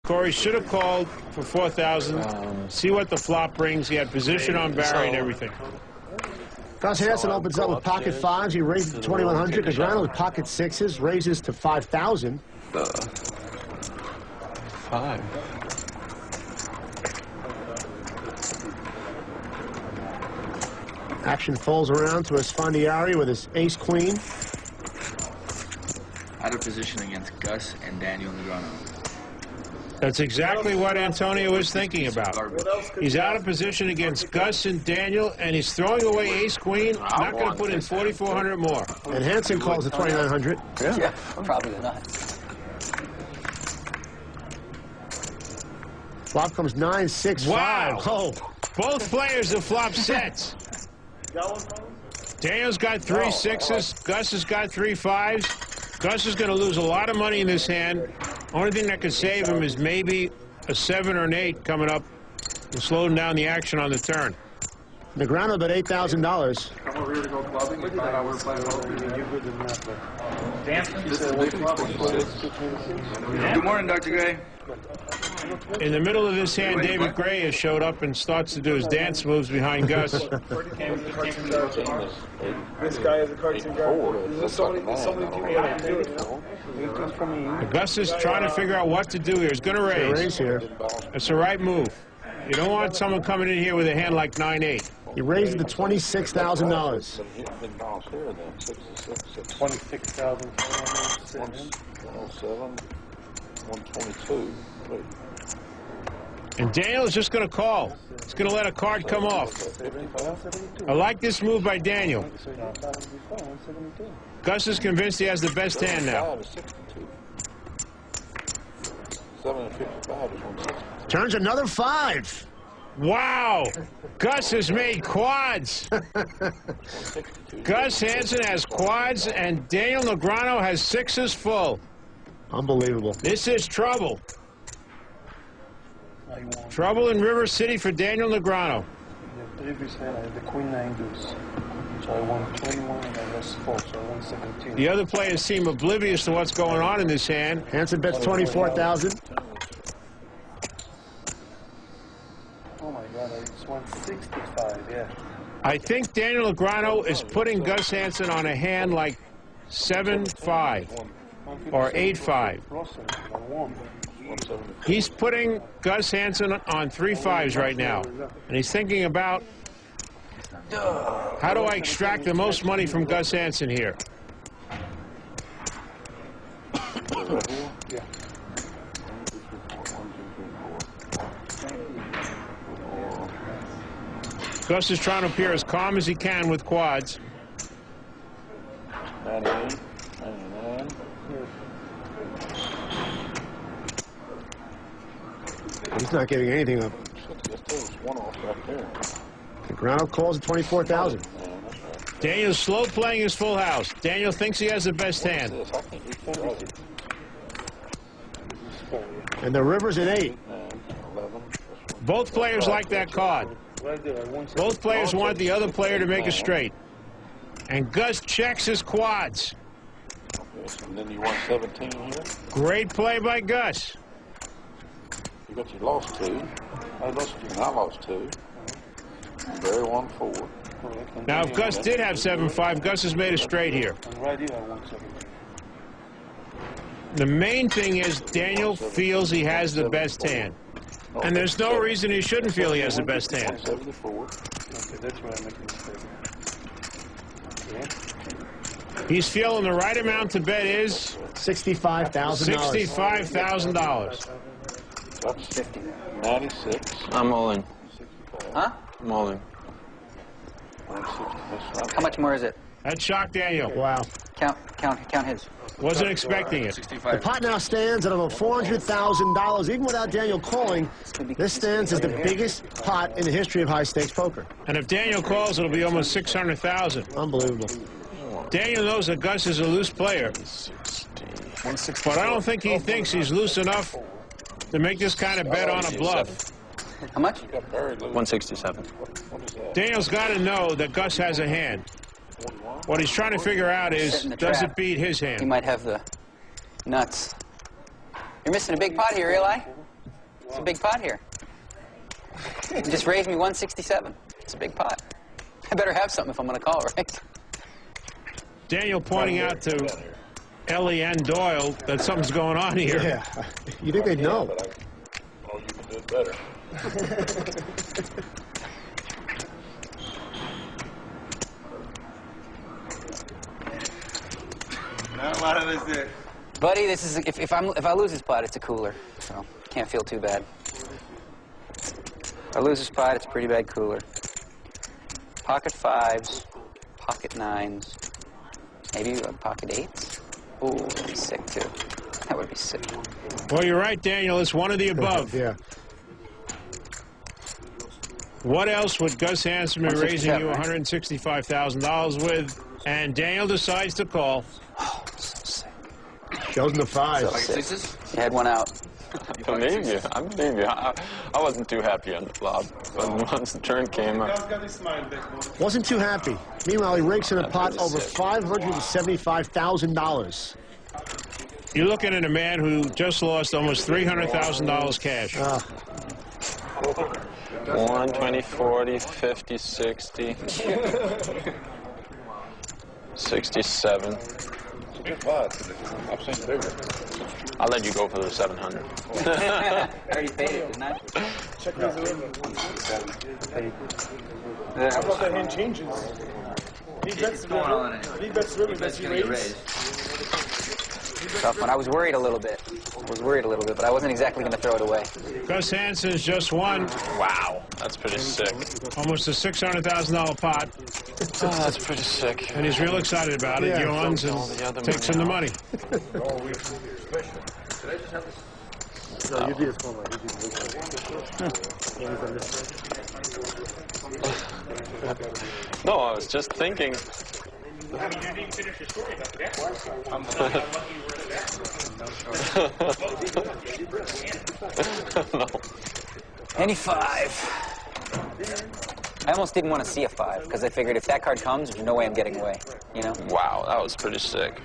Corey should have called for 4,000. See what the flop brings. He had position on Barry and everything. Gus Hansen opens up with pocket fives. He raises to 2,100. Negrano with pocket sixes raises to 5,000. 5. Action falls around to Esfandiari with his ace-queen. Out of position against Gus and Daniel Negrano. That's exactly what Antonio was thinking about. He's out of position against Gus and Daniel, and he's throwing away ace-queen. Not going to put in 4,400 more. And Hansen calls at 2,900. Yeah, probably not. Flop comes 9, 6, 5. Oh. Both players have flopped sets. Daniel's got 3 sixes. Gus has got 3 fives. Gus is going to lose a lot of money in this hand. Only thing that could save him is maybe a 7 or an 8 coming up and slowing down the action on the turn. Negrano bet $8,000. Come over here to go clubbing and find out where to play the Good morning, Dr. Gray. In the middle of this hand, David Gray has showed up and starts to do his dance moves behind Gus. This guy is a cartoon guy. There's so many people that can do it, you know? Gus is trying to figure out what to do here. He's going to raise. Here. That's the right move. You don't want someone coming in here with a hand like 9-8. He raised it to $26,000. 26,000. 122. And Daniel is just going to call. He's going to let a card come off. I like this move by Daniel. Gus is convinced he has the best hand now. Turns another 5. Wow! Gus has made quads. Gus Hansen has quads, and Daniel Negrano has 6s full. Unbelievable. This is trouble. Trouble in River City for Daniel Negrano. The queen 9 deuce. So I won 21 and I lost 4, so I won 17. The other players seem oblivious to what's going on in this hand. Hansen bets 24,000. Oh my God, I just won 65, yeah. I think Daniel Negrano is putting Gus Hansen on a hand like 7-5 or 8-5. He's putting Gus Hansen on 3 5s right now, and he's thinking about how do I extract the most money from Gus Hansen here. Gus is trying to appear as calm as he can with quads. 98, 99. He's not giving anything up. Negrano calls at 24,000. Daniel's slow playing his full house. Daniel thinks he has the best hand. And the river's at 8. Both players like that card. Both players want the other player to make a straight. And Gus checks his quads. And then you won 17 here. Great play by Gus. You got you lost 2. I lost 2. And I lost 2. Barry won 4. Now, if Gus did have 7-5, Gus has made a straight here. The main thing is Daniel feels he has the best hand. And there's no reason he shouldn't feel he has the best hand. He's feeling the right amount to bet is $65,000. $65,000. That's 96. I'm all in. Huh? I'm all in. How much more is it? That shocked Daniel. Wow. Count his. Wasn't expecting it. The pot now stands at over $400,000. Even without Daniel calling, this stands as the biggest pot in the history of high-stakes poker. And if Daniel calls, it'll be almost $600,000. Unbelievable. Daniel knows that Gus is a loose player. But I don't think he thinks he's loose enough to make this kind of bet on a bluff. How much? 167. Daniel's got to know that Gus has a hand. What he's trying to figure out is, does it beat his hand? He might have the nuts. You're missing a big pot here, Eli. It's a big pot here. You just raised me 167. It's a big pot. I better have something if I'm going to call, right? Daniel pointing out to Ellie and Doyle that something's going on here. Yeah. You think they'd know? Oh, you can do it better. Not a lot of us there. Buddy, this is if I lose this pot, it's a cooler, so can't feel too bad. If I lose this pot, it's a pretty bad cooler. Pocket 5s, pocket 9s, maybe pocket 8s. Ooh, that'd be sick too. That would be sick. Well, you're right, Daniel. It's one of the above. Yeah. What else would Gus Hansen be raising you right? $165,000 with? And Daniel decides to call. Oh, so sick. Shows in the fives. So sick. Sixes? You had one out. I believe you. I believe you. I wasn't too happy on the flop, but once the turn came up. Wasn't too happy. Meanwhile, he rakes in a pot pretty over sick. $575,000. You're looking at a man who just lost almost $300,000 cash. 1, 20, 40, 50, 60, 67. Good pot. I've seen bigger. I'll let you go for the 700. I already paid it, didn't I? How about that hand changes? He bets the going on river. in it. He bets the river. That's Does he gonna get raise? raised. Tough one. I was worried a little bit. But I wasn't exactly going to throw it away. Gus Hansen's just won Wow, that's pretty sick. almost a $600,000 pot, Oh, that's pretty sick. and he's real excited about it. Yeah. Yawns and All the other takes in the money. No, you did it. No, I was just thinking. No. Any 5. I almost didn't want to see a 5 because I figured if that card comes, there's no way I'm getting away. You know? Wow, that was pretty sick.